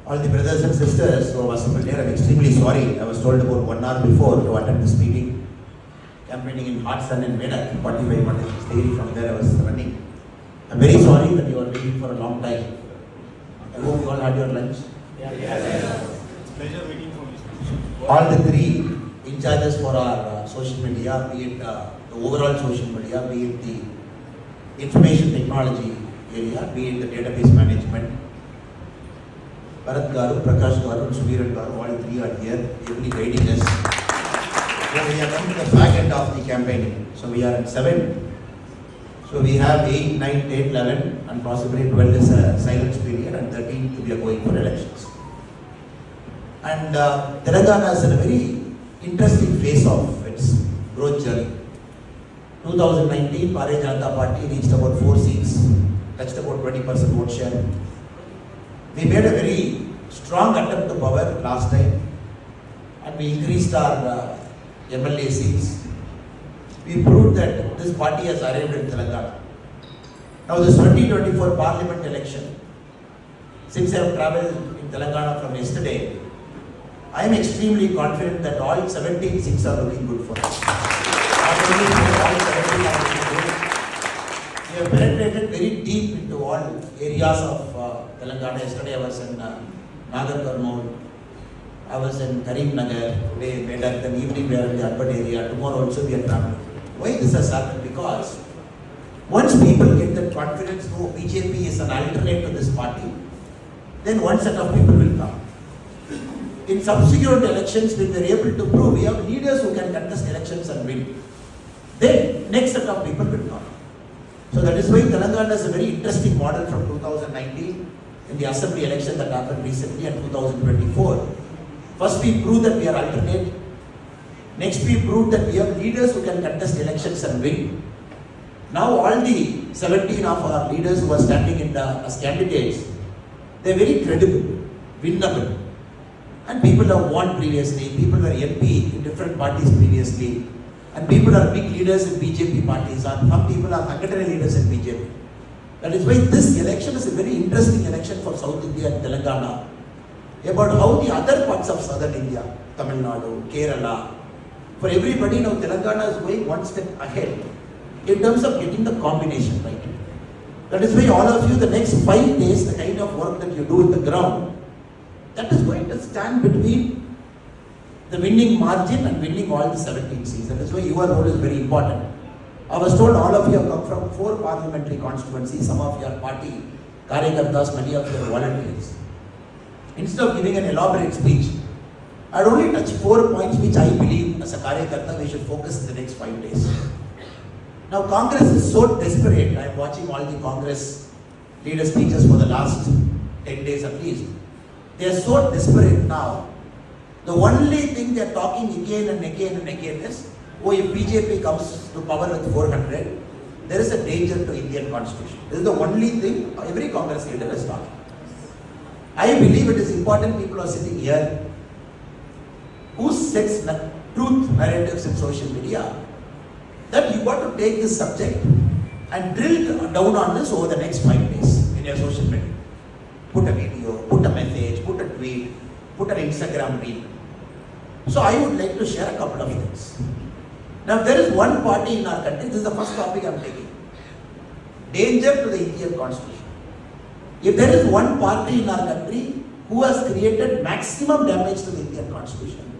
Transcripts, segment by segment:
All the brothers and sisters who have assembled here, I'm extremely sorry. I was told about 1 hour before to attend this meeting. Campaigning in hot sun in Medak, 45 minutes daily from there I was running. I'm very sorry that you are waiting for a long time. I hope you all had your lunch. Yes. It's a pleasure waiting for you. All the three in charges for our social media, be it the overall social media, be it the information technology area, be it the database management. Bharat Garu, Prakash Garu, and Subiran Garu, all three are here, ably guiding us. So we are coming to the back end of the campaigning. So we are at 7. So we have 8, 9, 10, 11, and possibly 12 is a silence period, and 13 we are going for elections. And Telangana is in a very interesting phase of its growth journey. 2019, Bharatiya Janata Party reached about 4 seats, touched about 20% vote share. We made a very strong attempt to power last time, and we increased our MLA seats. We proved that this party has arrived in Telangana. Now this 2024 Parliament election, since I have travelled in Telangana from yesterday, I am extremely confident that all 17 seats are looking good for us. Not only all 17 are looking good, we have penetrated very deep into all areas of Telangana. Yesterday I was in Nagarkurnool, I was in Karimnagar, today Medak, then evening we are in the urban area, tomorrow also we are traveling. Why this has happened? Because once people get that confidence, no, BJP is an alternate to this party, then one set of people will come. In subsequent elections, when we are able to prove we have leaders who can contest elections and win, then next set of people will come. So that is why Telangana is a very interesting model from 2019 in the assembly election that happened recently and 2024. First we proved that we are alternate. Next we proved that we have leaders who can contest elections and win. Now all the 17 of our leaders who are standing as candidates, they are very credible, winnable. And people have won previously, people were MP in different parties previously. And people are big leaders in BJP parties, and some people are secretary leaders in BJP. That is why this election is a very interesting election for South India and Telangana. About how the other parts of southern India, Tamil Nadu, Kerala, for everybody now Telangana is going one step ahead in terms of getting the combination right. That is why all of you, the next 5 days, the kind of work that you do in the ground, that is going to stand between the winning margin and winning all the 17 seats. That is why your role is very important. I was told all of you have come from 4 parliamentary constituencies, some of your party, Karyakartas, many of your volunteers. Instead of giving an elaborate speech, I would only touch 4 points which I believe as a Karyakarta we should focus in the next 5 days. Now Congress is so desperate, I am watching all the Congress leader speeches for the last 10 days at least. They are so desperate now. The only thing they are talking again and again and again is, oh, if BJP comes to power with 400, there is a danger to Indian constitution. This is the only thing every Congress leader is talking. I believe it is important people are sitting here who sets truth narratives in social media, that you got to take this subject and drill down on this over the next 5 days in your social media. Put a video, put a message, put a tweet, put an Instagram reel. So I would like to share a couple of things. Now there is one party in our country, this is the first topic I am taking. Danger to the Indian constitution. If there is one party in our country who has created maximum damage to the Indian constitution,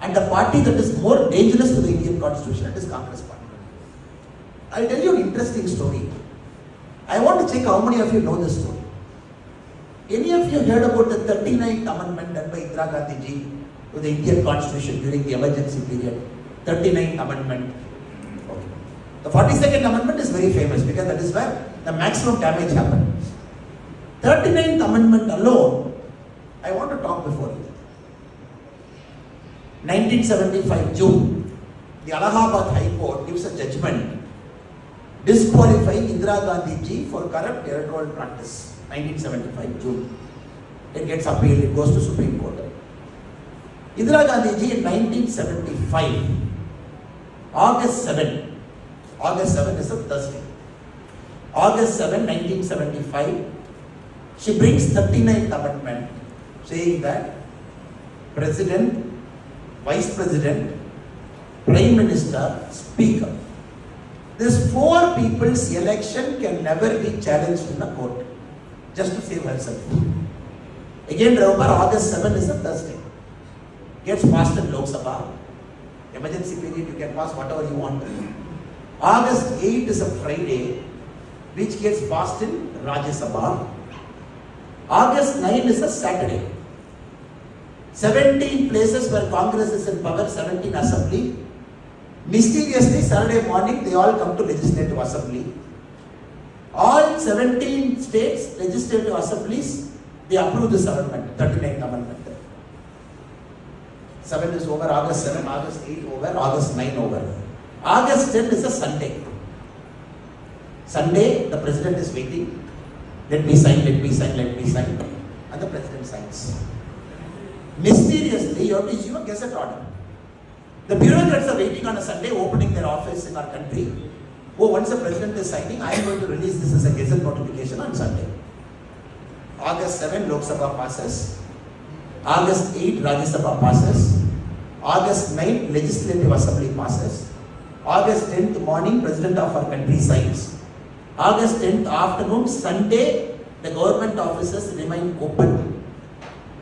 and the party that is more dangerous to the Indian constitution, it is Congress party. I will tell you an interesting story. I want to check how many of you know this story. Any of you heard about the 39th amendment done by Indira Gandhi ji to the Indian constitution during the emergency period? 39th amendment. Okay. The 42nd amendment is very famous because that is where the maximum damage happened. 39th amendment alone, I want to talk before you. 1975 June, the Allahabad High Court gives a judgment disqualifying Indira Gandhi ji for corrupt electoral practice. 1975 June. It gets appealed, it goes to Supreme Court. Indira Gandhi ji in 1975, August 7 is a Thursday. August 7, 1975, She brings 39th amendment saying that President, Vice President, Prime Minister, Speaker. This four people's election can never be challenged in a court, just to save herself. Again, remember, August 7 is a Thursday. Gets passed in Lok Sabha. Emergency period, you can pass whatever you want. August 8 is a Friday, which gets passed in Rajya Sabha. August 9 is a Saturday. 17 places where Congress is in power, 17 assembly. Mysteriously, Saturday morning, they all come to Legislative Assembly. All 17 states, Legislative Assemblies, they approve this amendment, 39th amendment. 7 is over, August 7, August 8 over, August 9 over. August 10 is a Sunday. Sunday, the president is waiting. Let me sign, let me sign, let me sign. And the president signs. Mysteriously, you have to issue a gazette order. The bureaucrats are waiting on a Sunday, opening their office in our country. Oh, once the president is signing, I am going to release this as a gazette notification on Sunday. August 7, Lok Sabha passes. August 8, Rajya Sabha passes. August 9, Legislative Assembly passes. August 10th morning, President of our country signs. August 10th afternoon, Sunday, the government offices remain open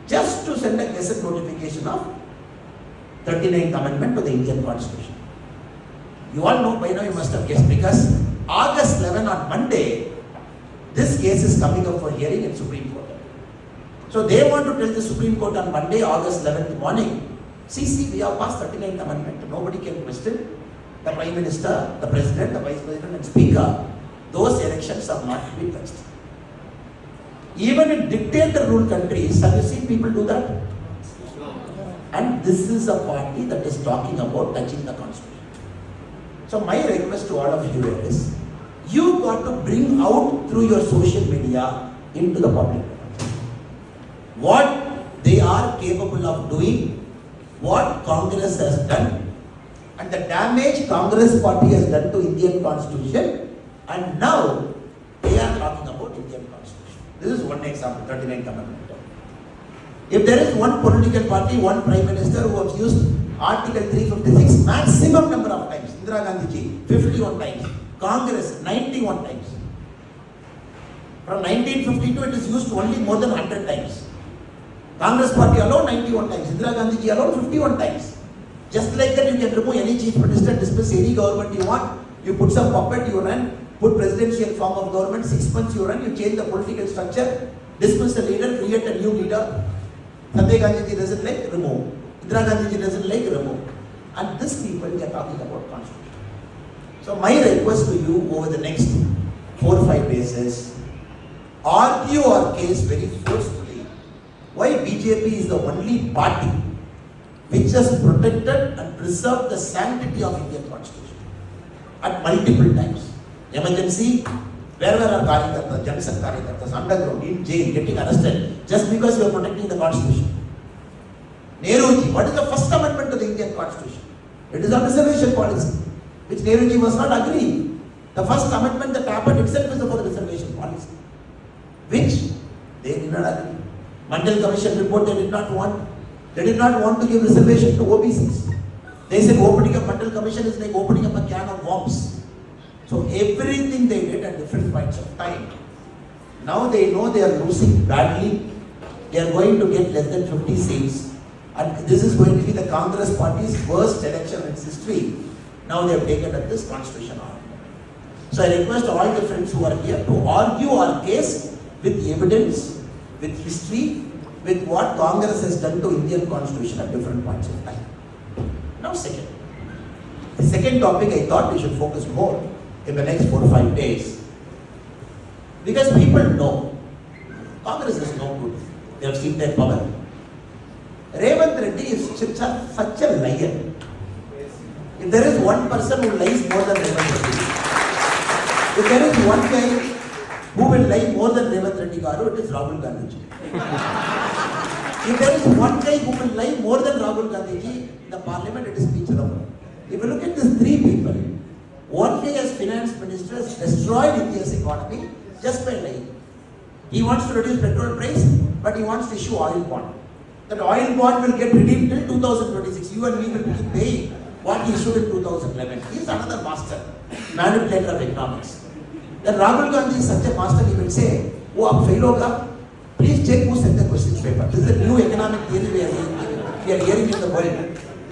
just to send a gazette notification of 39th Amendment to the Indian Constitution. You all know by now, you must have guessed, because August 11 on Monday, this case is coming up for hearing in Supreme Court. So they want to tell the Supreme Court on Monday, August 11th morning, see, we have passed 39th Amendment. Nobody can question the Prime Minister, the President, the Vice President and Speaker. Those elections are not to be touched. Even in dictator rule countries, have you seen people do that? And this is a party that is talking about touching the Constitution. So my request to all of you is, you got to bring out through your social media into the public what they are capable of doing, what Congress has done, and the damage Congress party has done to Indian Constitution, and now they are talking about Indian Constitution. This is one example, 39th Amendment. If there is one political party, one Prime Minister who has used Article 356 maximum number of times, Indira Gandhi ji 51 times, Congress 91 times. From 1952 it is used only more than 100 times. Congress party alone 91 times, Indira Gandhi ji alone 51 times. Just like that, you can remove any chief minister, dismiss any government you want, you put some puppet, you run, put presidential form of government, 6 months you run, you change the political structure, dismiss the leader, create a new leader. Sanjay Gandhi ji doesn't like, remove. Indira Gandhi ji doesn't like, remove. And these people are talking about Constitution. So my request to you over the next 4 or 5 days is, argue our case very forcefully why BJP is the only party which has protected and preserved the sanctity of Indian Constitution at multiple times. Emergency, where were our Karyakartas, Jansan Karyakartas, underground, in jail, getting arrested, just because we are protecting the Constitution. Nehruji, what is the first amendment to the Indian Constitution? It is on reservation policy, which Nehruji was not agreeing. The first amendment that happened itself is for the reservation policy, which they did not agree. Mandal Commission report they did not want. They did not want to give reservation to OBCs. They said opening a Mandal Commission is like opening up a can of worms. So everything they did at different points of time. Now they know they are losing badly. They are going to get less than 50 seats. And this is going to be the Congress party's worst election in its history. Now they have taken up this constitution on. So I request all the friends who are here to argue our case with evidence, with history, with what Congress has done to Indian Constitution at different points of time. Now second. The second topic I thought we should focus more in the next 4 or 5 days. Because people know Congress is no good. They have seen their power. Revanth Reddy is such a liar. If there is one person who lies more than Revanth Reddy, if there is one guy who will lie more than Revanth Reddy Garu, it is Rahul Gandhi. If there is one guy who will lie more than Rahul Gandhi in the parliament, it is P. Chidambaram. If you look at these 3 people, one guy as finance minister has destroyed India's economy just by lying. He wants to reduce petrol price, but he wants to issue oil bond. That oil bond will get redeemed till 2026. You and me will keep paying what he issued in 2011. He is another master, manipulator of economics. Then Rahul Gandhi is such a master, he will say, "Oh, aap fail hoga? Please check who sent the question paper." This is a new economic theory we are hearing in the world.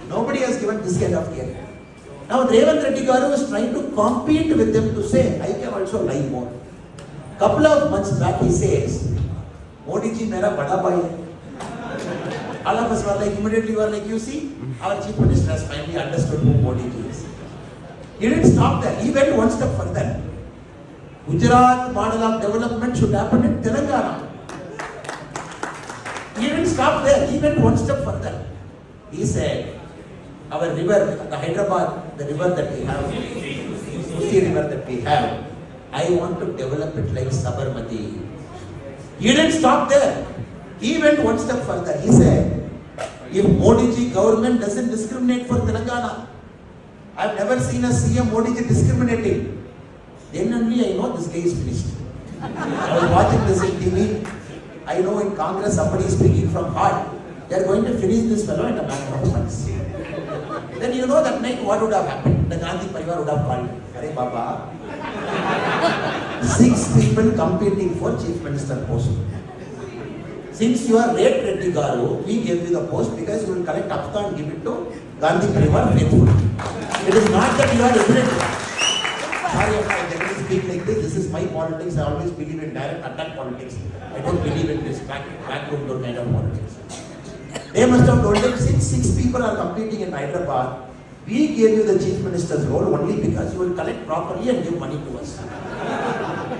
Nobody has given this kind of theory. Now Revanth Reddy Garu is trying to compete with them to say, I can also lie more. Couple of months back he says, "Modi ji mera bada bhai hai." All of us were like, immediately were like, you see, our chief minister has finally understood who Modi ji is. He didn't stop there. He went one step further. Gujarat model of development should happen in Telangana. He didn't stop there. He went one step further. He said, our river, the Hyderabad, the river that we have, the river that we have, I want to develop it like Sabarmati. He didn't stop there. He went one step further. He said, if Modi ji government doesn't discriminate for Telangana, I've never seen a CM Modi ji discriminating. Then only I know this guy is finished. I was watching this in TV. I know in Congress somebody is speaking from heart. They are going to finish this fellow in a matter of months. Then you know that night what would have happened? The Gandhi Parivar would have called. Arey Baba, 6 people competing for chief minister post. Since you are late Reddy Garu, we gave you the post because you will collect Apta and give it to Gandhi Parivar faithful. It is not that you are ignorant. Sorry if I generally speak like this. This is my politics. I always believe in direct attack politics. I don't believe in this backroom door kind of politics. They must have told him, since 6 people are competing in Hyderabad, we gave you the chief minister's role only because you will collect properly and give money to us.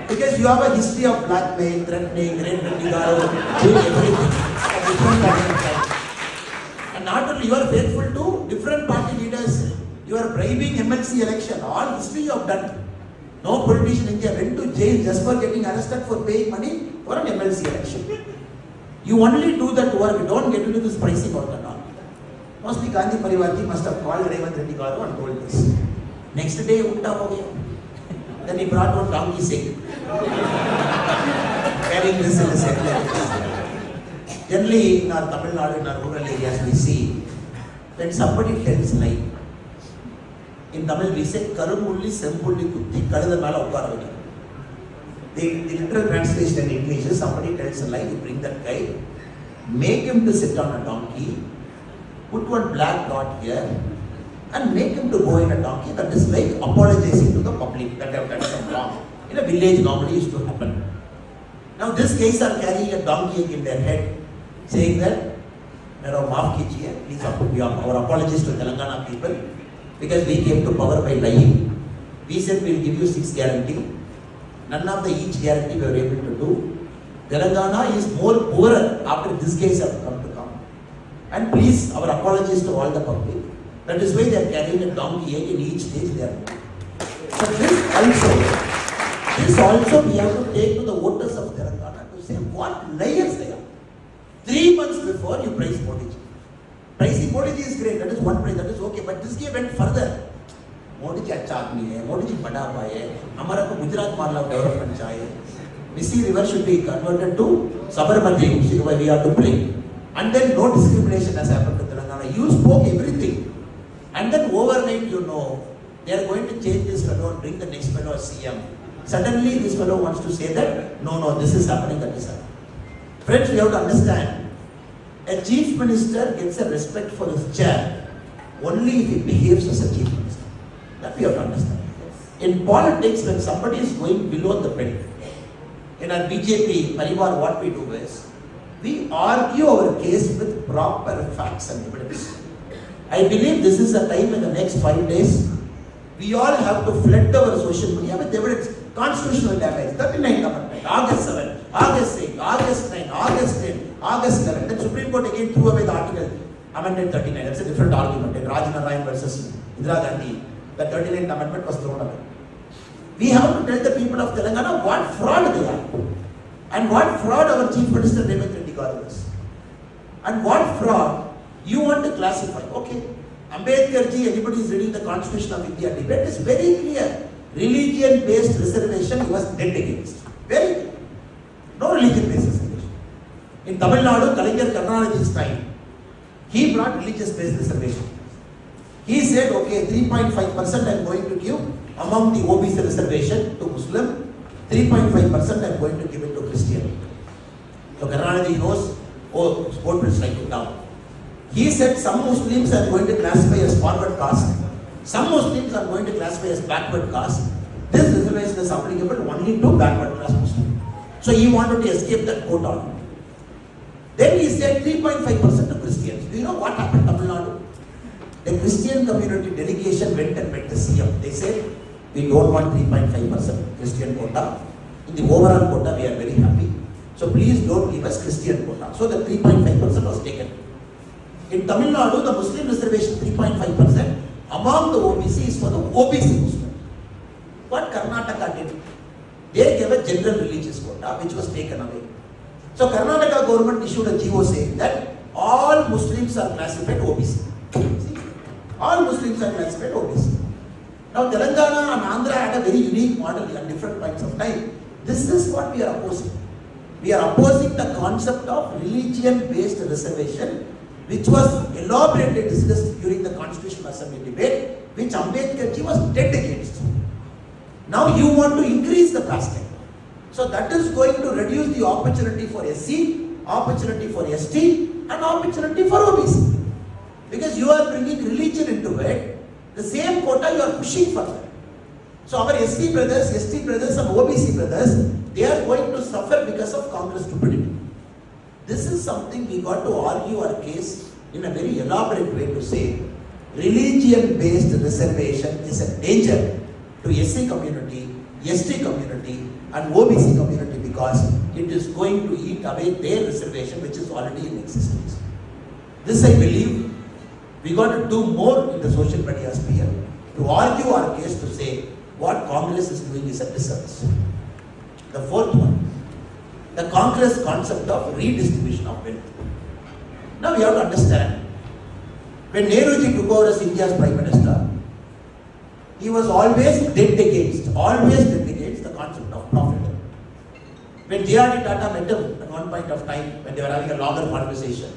Because you have a history of blackmail, threatening, Reddy Garu, doing everything. And not only you are faithful to different party leaders, you are bribing MLC election. All history you have done. No politician in India went to jail just for getting arrested for paying money for an MLC election. You only do that work, don't get into this pricing work and all. Mostly Gandhi Parivar must have called Revanth Reddy Garu and told this. Next day, Utta ho gaya. Then he brought one donkey sick. Carrying this in the center. Generally, in our Tamil Nadu, in our rural areas, we see when somebody tells lie. In Tamil, we say, Karumulli Sempulli Kutti Kadada Mala Ukkaravika. The literal translation in English is somebody tells a lie, you bring that guy, make him to sit on a donkey, put one black dot here, and make him to go in a donkey. That is like apologizing to the public that they have done some wrong. In a village, normally used to happen. Now, these guys are carrying a donkey in their head, saying that, maaf kijiye, please our apologies to Telangana people, because we came to power by lying. We said we will give you 6 guarantee. None of the each guarantee we were able to do. Telangana is more poorer after this case have come to come. And please, our apologies to all the public. That is why they are carrying a donkey egg in each stage they are. So this also we have to take to the voters of Telangana to say what liars they are. 3 months before you praise Modi ji. Praising Modi ji is great, that is one praise, that is okay. But this guy went further. Modi ji अच्छा आदमी है, Modi ji बड़ा भाई है, हमारा को Gujarat model of development चाहिए. Missy River should be converted to Sabarmati, which is why we have to bring. And then no discrimination has happened to Telangana. You spoke everything. And then overnight, you know, they are going to change this fellow and bring the next fellow as CM. Suddenly, this fellow wants to say that, no, this is happening, that is happening. Friends, we have to understand, a chief minister gets a respect for his chair only if he behaves as a chief minister. That we have to understand. In politics, when somebody is going below the belt, in our BJP, Parivar, what we do is, we argue our case with proper facts and evidence. I believe this is a time in the next 5 days, we all have to flood our social media with evidence. Constitutional damage, 39 Amendment, August 7, August 8, August 9, August 10, August 11. Then Supreme Court again threw away the article, Amendment 39. That's a different argument. In Rajnarayan versus Indira Gandhi, the 39th Amendment was thrown away. We have to tell the people of Telangana what fraud they are. And what fraud our Chief Minister Revanth Reddy Garu is. And what fraud you want to classify. Okay, Ambedkar ji, anybody is reading the Constitution of India debate, is very clear. Religion-based reservation he was dead against. Very clear. No religion-based reservation. In Tamil Nadu, Kalainger Karnataka's time, he brought religious-based reservation. He said, okay, 3.5% I am going to give among the OBC reservation to Muslim, 3.5% I am going to give it to Christian. So Karnataka knows, vote will strike it down. He said some Muslims are going to classify as forward caste, some Muslims are going to classify as backward caste. This reservation is applicable only to backward class Muslims. So he wanted to escape that quota. Then he said 3.5% of Christians. Do you know what happened in Tamil Nadu? The Christian community delegation went and met the CM. They said, we don't want 3.5% Christian quota. In the overall quota, we are very happy. So please don't give us Christian quota. So the 3.5% was taken. In Tamil Nadu, the Muslim reservation 3.5% among the OBC is for the OBC Muslim. What Karnataka did? They gave a general religious quota which was taken away. So Karnataka government issued a GO saying that all Muslims are classified OBC. See? All Muslims are classified OBC. Now Telangana and Andhra had a very unique model at different points of time. This is what we are opposing. We are opposing the concept of religion-based reservation, which was elaborately discussed during the Constitutional Assembly debate, which Ambedkar ji was dead against. Now you want to increase the basket. So that is going to reduce the opportunity for SC, opportunity for ST, and opportunity for OBC. Because you are bringing religion into it, the same quota you are pushing further. So our SC brothers, ST brothers and OBC brothers, they are going to suffer because of Congress stupidity. This is something we got to argue our case in a very elaborate way to say religion-based reservation is a danger to SC community, ST community and OBC community because it is going to eat away their reservation which is already in existence. This I believe we got to do more in the social media sphere to argue our case to say what Congress is doing is a disservice. The fourth one, the Congress concept of redistribution of wealth. Now we have to understand, when Nehruji took over as India's Prime Minister, he was always dead against the concept of profit. When J.R.D. Tata met him at one point of time, when they were having a longer conversation,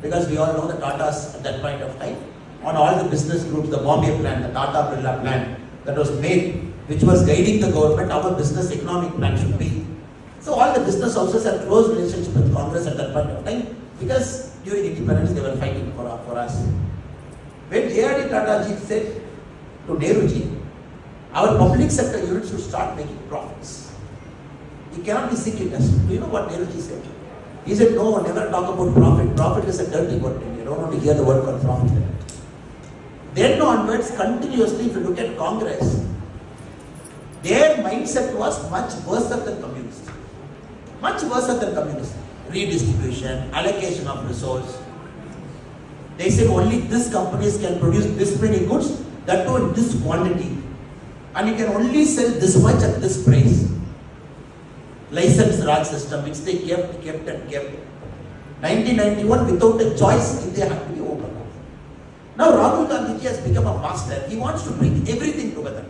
because we all know the Tatas at that point of time, on all the business groups, the Bombay plan, the Tata Birla plan that was made, which was guiding the government, our business economic plan should be. So all the business houses had close relationship with Congress at that point of time, because during independence they were fighting for us. When J.R.D. Tata ji said to Nehruji, our public sector units should start making profits. It cannot be sick industry. Do you know what Nehruji said? He said, no, never talk about profit. Profit is a dirty word. You don't want to hear the word called profit. Then onwards, continuously, if you look at Congress, their mindset was much worse than communist. Much worse than communist. Redistribution, allocation of resource. They said only these companies can produce this many goods, that too in this quantity. And you can only sell this much at this price. License Raj system, which they kept. 1991, without a choice, India had to be open. Now Rahul Gandhi has become a master. He wants to bring everything together.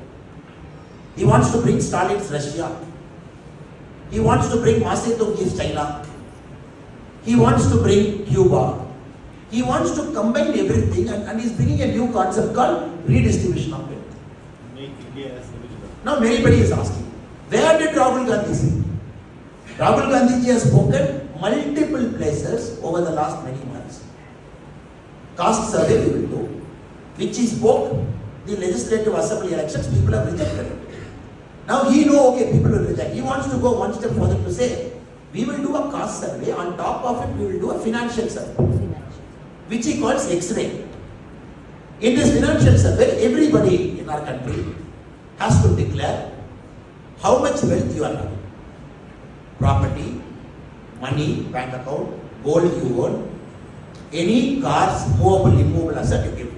He wants to bring Stalin's Russia. He wants to bring Mao Zedong's China. He wants to bring Cuba. He wants to combine everything and he's bringing a new concept called redistribution of wealth. Make India as the rich. Now anybody is asking, where did Rahul Gandhi say? Rahul Gandhi ji has spoken multiple places over the last many months. Caste survey we will do, which he spoke, the legislative assembly elections, people have rejected it. Now he know, okay, people will reject. He wants to go one step further to say, we will do a caste survey, on top of it we will do a financial survey, which he calls X-ray. In this financial survey, everybody in our country has to declare how much wealth you are having. Property, money, bank account, gold you own, any cars, movable, immovable asset you give.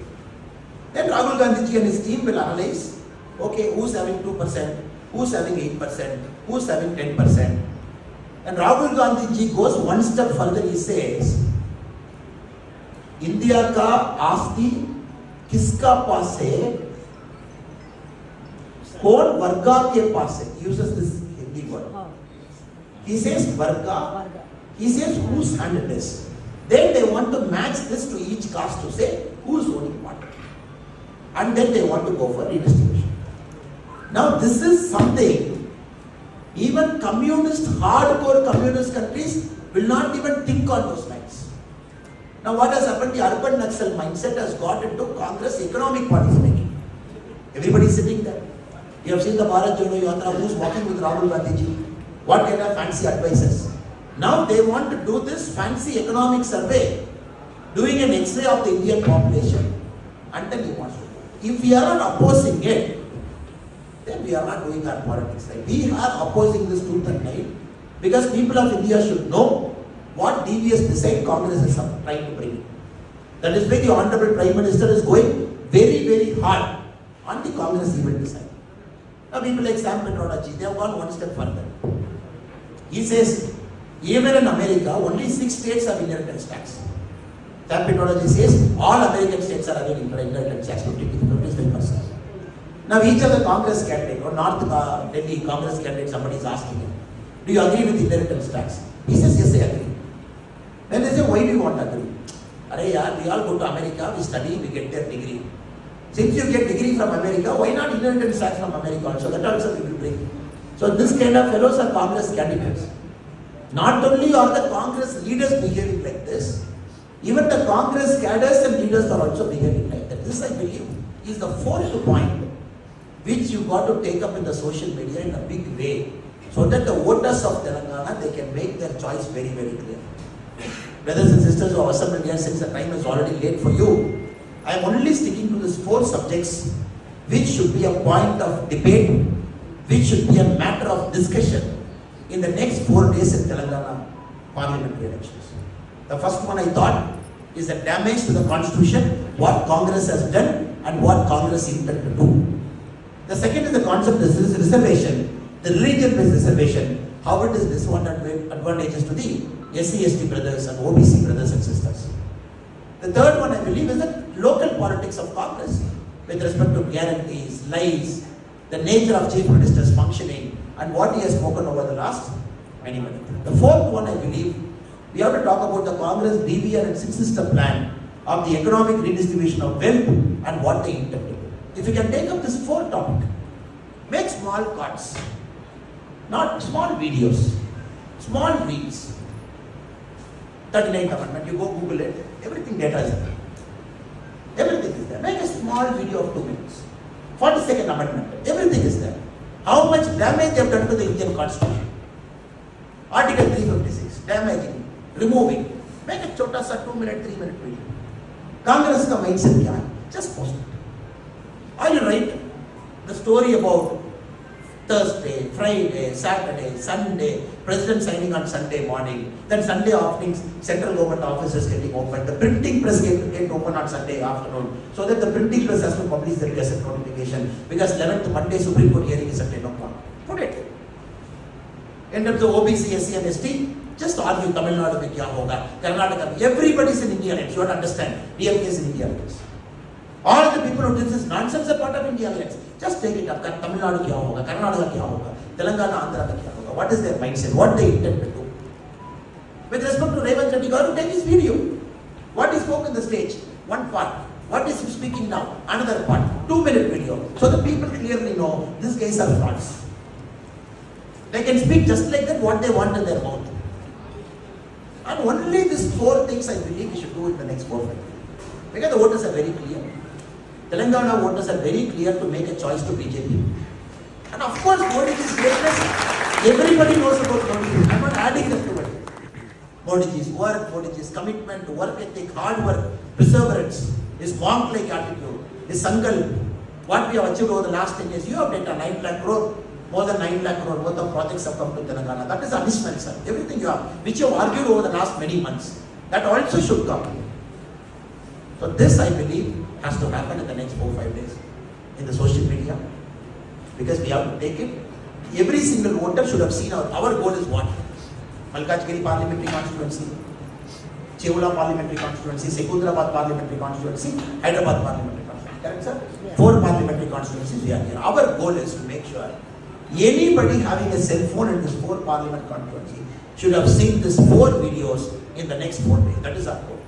Then Rahul Gandhi ji and his team will analyze, okay, who's having 2%, who's having 8%, who's having 10%. And Rahul Gandhi ji goes one step further, he says, India ka आस्ती किसका पास है, कौन वर्गा के पास है, uses this Hindi word. He says Varga. He says whose hand it is. Then they want to match this to each caste to say who is owning what. And then they want to go for redistribution. Now this is something even hardcore communist countries will not even think on those lines. Now what has happened? The urban Naxal mindset has got into Congress economic policy making. Everybody is sitting there. You have seen the Bharat Jodo Yatra, who's walking with Rahul Gandhi ji. What kind of fancy advices? Now they want to do this fancy economic survey, doing an X-ray of the Indian population, and then he wants to do. If we are not opposing it, then we are not doing our politics right. We are opposing this tooth and nail because people of India should know what devious design Congress is trying to bring. That is why the Honorable Prime Minister is going very, very hard on the Congress evil design. Now people like Sam Petrodachi, they have gone one step further. He says, even in America, only 6 states have inheritance tax. Sam Petrodachi says, all American states are having inheritance tax, 55%. Now each of the Congress candidate or North Delhi Congress candidate, somebody is asking him, do you agree with inheritance tax? He says, yes, I agree. Then they say, why do you want to agree? We all go to America, we study, we get their degree. Since you get degree from America, why not inheritance tax from America also? That also we will bring. So this kind of fellows are Congress candidates. Not only are the Congress leaders behaving like this, even the Congress cadres and leaders are also behaving like that. This, I believe, is the fourth point which you got to take up in the social media in a big way, so that the voters of Telangana, they can make their choice very, very clear. Brothers and sisters who have assembled here, since the time is already late for you, I am only sticking to these 4 subjects which should be a point of debate, which should be a matter of discussion in the next 4 days in Telangana parliamentary elections. The first one I thought is the damage to the constitution, what Congress has done and what Congress intended to do. The second is the concept of reservation, the religion-based reservation, how it is disadvantageous to the SC/ST brothers and OBC brothers and sisters. The third one I believe is the local politics of Congress with respect to guarantees, lies, the nature of Chief Minister's functioning and what he has spoken over the last many minutes. The fourth one I believe, we have to talk about the Congress BVR and 6-system plan of the economic redistribution of wealth and what they intend to do. If you can take up this 4th topic, make small cuts, not small videos, small reels. 39th Amendment, you go Google it, everything data is there. Everything is there. Make a small video of 2 minutes. 42nd Amendment, everything is there. How much damage they have done to the Indian Constitution. Article 356, damaging, removing. Make a chota sa 2-minute, 3-minute video. Congress ka mindset kya hai? Just post it. Or you write the story about Thursday, Friday, Saturday, Sunday, President signing on Sunday morning, then Sunday afternoon, central government offices getting open, the printing press get open on Sunday afternoon, so that the printing press has to publish the Gazette notification, because 11th Monday Supreme Court hearing is at 10 o'clock. Put it. In terms of OBC, SC and ST, just argue Tamil Nadu mein kya hoga, Karnataka, everybody is in India Alliance, you have to understand, DMK is in India Alliance. All the people who do this nonsense are part of India Alliance. Just take it up. Tamil Nadu kya hoga, Karnataka kya hoga, Telangana, Andhra kya hoga. What is their mindset? What they intend to do? With respect to Revanth Reddy, go take his video. What he spoke on the stage, one part. What is he speaking now? Another part. 2-minute video. So the people clearly know these guys are frauds. They can speak just like that what they want in their mouth. And only these 4 things I believe we should do in the next 4 months. Because the voters are very clear. Telangana voters are very clear to make a choice to BJP. And of course, Modi's greatness, everybody knows about Modi. I'm not adding that to it. Modi's work, Modi's commitment, work ethic, hard work, perseverance, his monk-like attitude, his sangal, what we have achieved over the last 10 years. You have data 9 lakh crore, more than 9 lakh crore worth of projects have come to Telangana. That is additional, sir. Everything you have, which you have argued over the last many months, that also should come. So this, I believe, has to happen in the next 4-5 days in the social media, because we have to take it. Every single voter should have seen our goal is what? Malkajgiri parliamentary constituency, Chevula parliamentary constituency, Secunderabad parliamentary constituency, Hyderabad parliamentary constituency. Correct, sir? Yeah. 4 parliamentary constituencies we are here. Our goal is to make sure Anybody having a cell phone in this 4 Parliament constituency should have seen these 4 videos in the next 4 days. That is our goal.